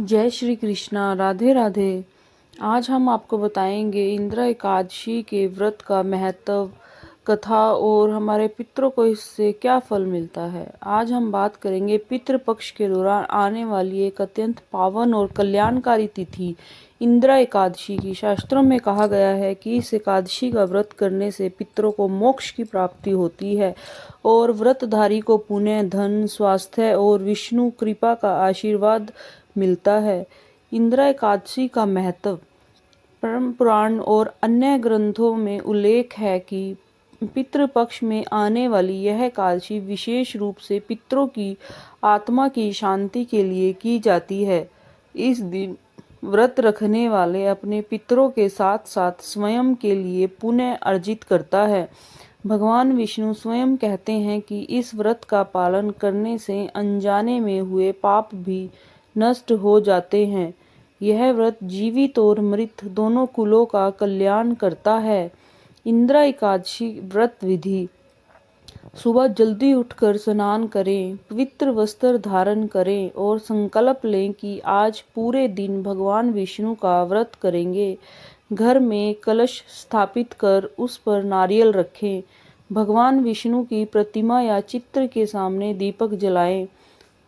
जय श्री कृष्णा। राधे राधे। आज हम आपको बताएंगे इंदिरा एकादशी के व्रत का महत्व, कथा और हमारे पितरों को इससे क्या फल मिलता है। आज हम बात करेंगे पितृपक्ष के दौरान आने वाली एक अत्यंत पावन और कल्याणकारी तिथि इंदिरा एकादशी की। शास्त्रों में कहा गया है कि इस एकादशी का व्रत करने से पितरों को मोक्ष की प्राप्ति होती है और व्रतधारी को पुण्य, धन, स्वास्थ्य और विष्णु कृपा का आशीर्वाद मिलता है। इंदिरा एकादशी का महत्व। परम पुराण और अन्य ग्रंथों में उल्लेख है कि पितृपक्ष में आने वाली यह एकादशी विशेष रूप से पितरों की आत्मा की शांति के लिए की जाती है। इस दिन व्रत रखने वाले अपने पितरों के साथ साथ स्वयं के लिए पुण्य अर्जित करता है। भगवान विष्णु स्वयं कहते हैं कि इस व्रत का पालन करने से अनजाने में हुए पाप भी नष्ट हो जाते हैं। यह व्रत जीवित और मृत दोनों कुलों का कल्याण करता है। इंदिरा एकादशी व्रत विधि। सुबह जल्दी उठकर स्नान करें, पवित्र वस्त्र धारण करें और संकल्प लें कि आज पूरे दिन भगवान विष्णु का व्रत करेंगे। घर में कलश स्थापित कर उस पर नारियल रखें। भगवान विष्णु की प्रतिमा या चित्र के सामने दीपक जलाएं।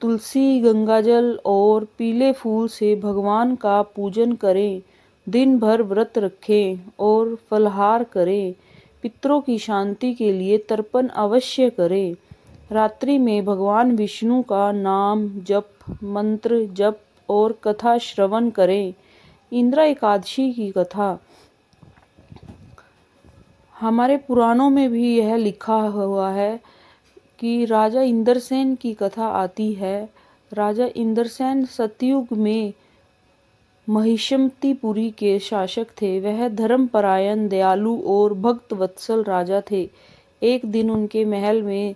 तुलसी, गंगाजल और पीले फूल से भगवान का पूजन करें। दिन भर व्रत रखें और फलाहार करें। पितरों की शांति के लिए तर्पण अवश्य करें। रात्रि में भगवान विष्णु का नाम जप, मंत्र जप और कथा श्रवण करें। इंदिरा एकादशी की कथा। हमारे पुराणों में भी यह लिखा हुआ है कि राजा इंद्रसेन की कथा आती है। राजा इंद्रसेन सतयुग में महिषमतीपुरी के शासक थे। वह धर्मपरायण, दयालु और भक्त वत्सल राजा थे। एक दिन उनके महल में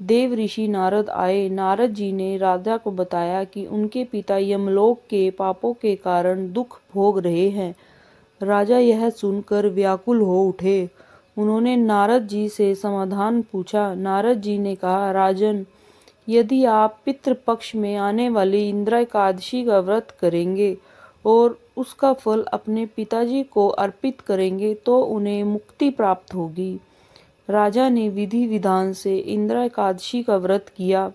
देव ऋषि नारद आए। नारद जी ने राजा को बताया कि उनके पिता यमलोक के पापों के कारण दुख भोग रहे हैं। राजा यह सुनकर व्याकुल हो उठे। उन्होंने नारद जी से समाधान पूछा। नारद जी ने कहा, राजन, यदि आप पितृपक्ष में आने वाली इंदिरा एकादशी का व्रत करेंगे और उसका फल अपने पिताजी को अर्पित करेंगे तो उन्हें मुक्ति प्राप्त होगी। राजा ने विधि विधान से इंदिरा एकादशी का व्रत किया।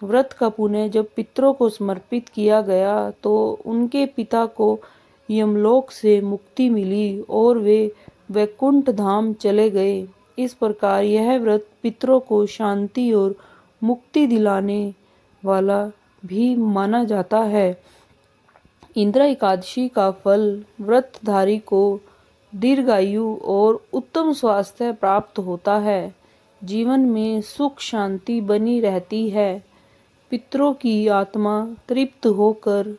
व्रत का पुण्य जब पितरों को समर्पित किया गया तो उनके पिता को यमलोक से मुक्ति मिली और वे वैकुंठ धाम चले गए। इस प्रकार यह व्रत पितरों को शांति और मुक्ति दिलाने वाला भी माना जाता है। इंदिरा एकादशी का फल। व्रतधारी को दीर्घायु और उत्तम स्वास्थ्य प्राप्त होता है। जीवन में सुख शांति बनी रहती है। पितरों की आत्मा तृप्त होकर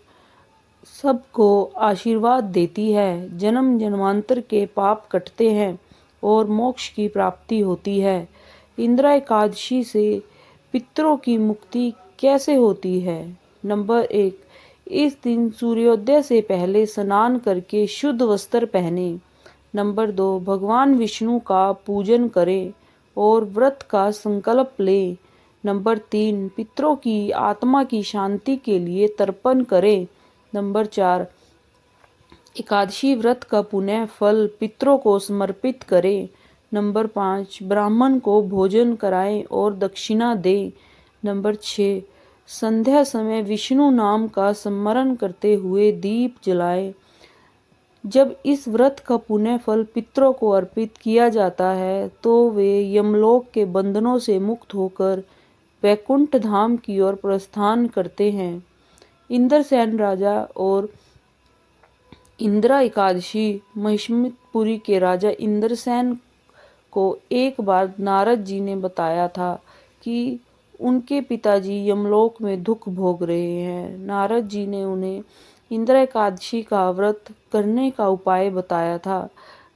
सबको आशीर्वाद देती है। जन्म जन्मांतर के पाप कटते हैं और मोक्ष की प्राप्ति होती है। इंदिरा एकादशी से पितरों की मुक्ति कैसे होती है? नंबर 1, इस दिन सूर्योदय से पहले स्नान करके शुद्ध वस्त्र पहने। नंबर 2, भगवान विष्णु का पूजन करें और व्रत का संकल्प लें। नंबर 3, पितरों की आत्मा की शांति के लिए तर्पण करें। नंबर 4, एकादशी व्रत का पुण्य फल पितरों को समर्पित करें। नंबर 5, ब्राह्मण को भोजन कराएं और दक्षिणा दें। नंबर 6, संध्या समय विष्णु नाम का स्मरण करते हुए दीप जलाएं। जब इस व्रत का पुण्य फल पितरों को अर्पित किया जाता है तो वे यमलोक के बंधनों से मुक्त होकर वैकुंठ धाम की ओर प्रस्थान करते हैं। इंद्रसेन राजा और इंदिरा एकादशी। महिषमतीपुरी के राजा इंद्रसेन को एक बार नारद जी ने बताया था कि उनके पिताजी यमलोक में दुख भोग रहे हैं। नारद जी ने उन्हें इंदिरा एकादशी का व्रत करने का उपाय बताया था।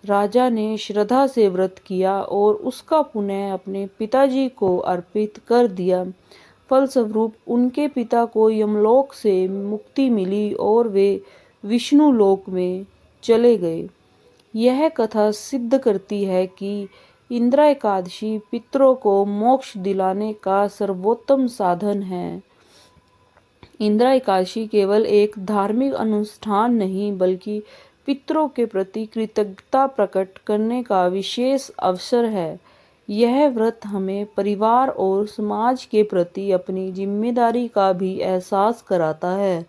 राजा ने श्रद्धा से व्रत किया और उसका पुण्य अपने पिताजी को अर्पित कर दिया। फलस्वरूप उनके पिता को यमलोक से मुक्ति मिली और वे विष्णु लोक में चले गए। यह कथा सिद्ध करती है कि इंदिरा एकादशी पितरों को मोक्ष दिलाने का सर्वोत्तम साधन है। इंदिरा एकादशी केवल एक धार्मिक अनुष्ठान नहीं बल्कि पितरों के प्रति कृतज्ञता प्रकट करने का विशेष अवसर है। यह व्रत हमें परिवार और समाज के प्रति अपनी जिम्मेदारी का भी एहसास कराता है।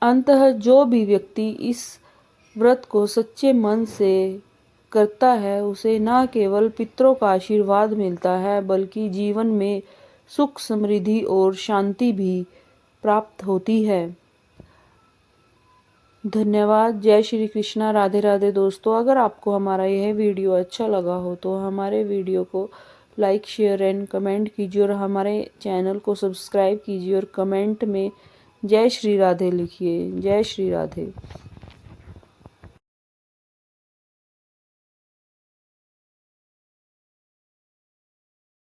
अंततः जो भी व्यक्ति इस व्रत को सच्चे मन से करता है उसे न केवल पितरों का आशीर्वाद मिलता है बल्कि जीवन में सुख, समृद्धि और शांति भी प्राप्त होती है। धन्यवाद। जय श्री कृष्णा। राधे राधे दोस्तों। अगर आपको हमारा यह वीडियो अच्छा लगा हो तो हमारे वीडियो को लाइक, शेयर एंड कमेंट कीजिए और हमारे चैनल को सब्सक्राइब कीजिए और कमेंट में जय श्री राधे लिखिए। जय श्री राधे।